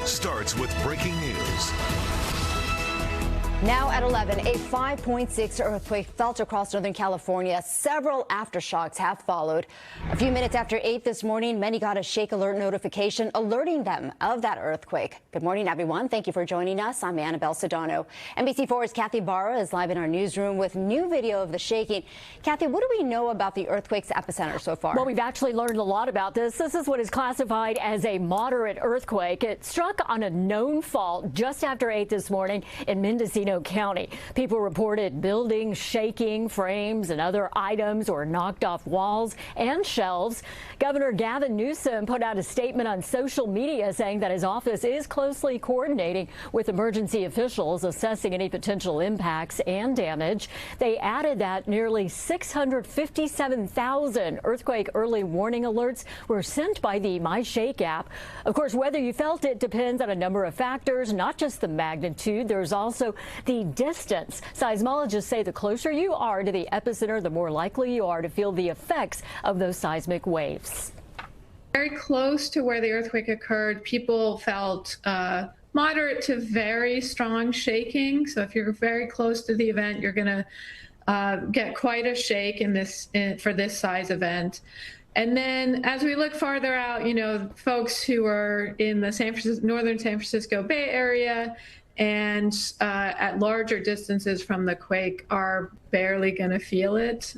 starts with breaking news. Now at 11, a 5.6 earthquake felt across Northern California. Several aftershocks have followed. A few minutes after 8 this morning, many got a shake alert notification alerting them of that earthquake. Good morning, everyone. Thank you for joining us. I'm Annabelle Sedano. NBC4's Katy Vara is live in our newsroom with new video of the shaking. Kathy, what do we know about the earthquake's epicenter so far? Well, we've actually learned a lot about this. This is what is classified as a moderate earthquake. It struck on a known fault just after 8 this morning in Mendocino County. People reported buildings shaking, frames and other items or knocked off walls and shelves. Governor Gavin Newsom put out a statement on social media saying that his office is closely coordinating with emergency officials, assessing any potential impacts and damage. They added that nearly 657,000 earthquake early warning alerts were sent by the MyShake app. Of course, whether you felt it depends on a number of factors, not just the magnitude. There's also the distance. Seismologists say the closer you are to the epicenter, the more likely you are to feel the effects of those seismic waves. Very close to where the earthquake occurred, people felt moderate to very strong shaking. So if you're very close to the event, you're going to get quite a shake for this size event. And then as we look farther out, folks who are in the northern San Francisco Bay Area and at larger distances from the quake are barely going to feel it.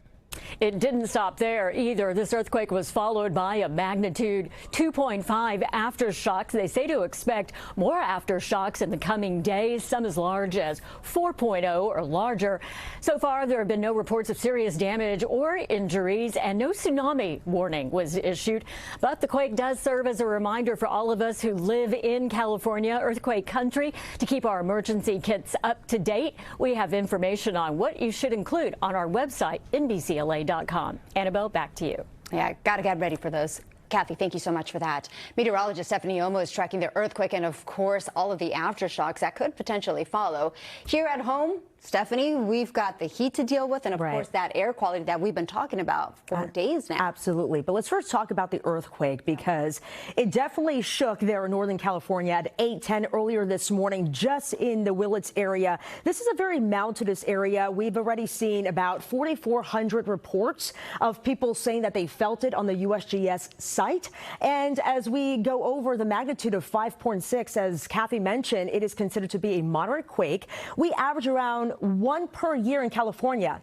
It didn't stop there either. This earthquake was followed by a magnitude 2.5 aftershocks. They say to expect more aftershocks in the coming days, some as large as 4.0 or larger. So far, there have been no reports of serious damage or injuries, and no tsunami warning was issued. But the quake does serve as a reminder for all of us who live in California, earthquake country, to keep our emergency kits up to date. We have information on what you should include on our website, NBCLA.com. Annabelle, back to you. Yeah, got to get ready for those. Kathy, thank you so much for that. Meteorologist Stephanie Olmo is tracking the earthquake and, of course, all of the aftershocks that could potentially follow. Here at home, Stephanie, we've got the heat to deal with and, of course, that air quality that we've been talking about for days now. Absolutely. But let's first talk about the earthquake, because it definitely shook there in Northern California at 8:10 earlier this morning, just in the Willits area. This is a very mountainous area. We've already seen about 4,400 reports of people saying that they felt it on the USGS site. And as we go over the magnitude of 5.6, as Kathy mentioned, it is considered to be a moderate quake. We average around 1 per year in California.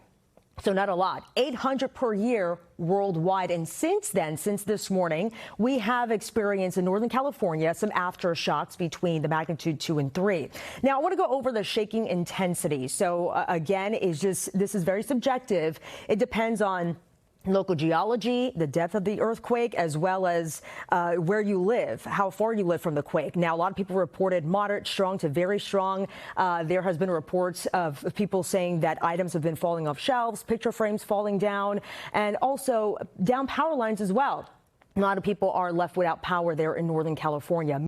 So not a lot, 800 per year worldwide. And since then, since this morning, we have experienced in Northern California some aftershocks between the magnitude 2 and 3. Now, I want to go over the shaking intensity. So again, this is very subjective. It depends on local geology, the depth of the earthquake, as well as where you live, how far you live from the quake. Now, a lot of people reported moderate, strong to very strong. There has been reports of people saying that items have been falling off shelves, picture frames falling down, and also down power lines as well. A lot of people are left without power there in Northern California.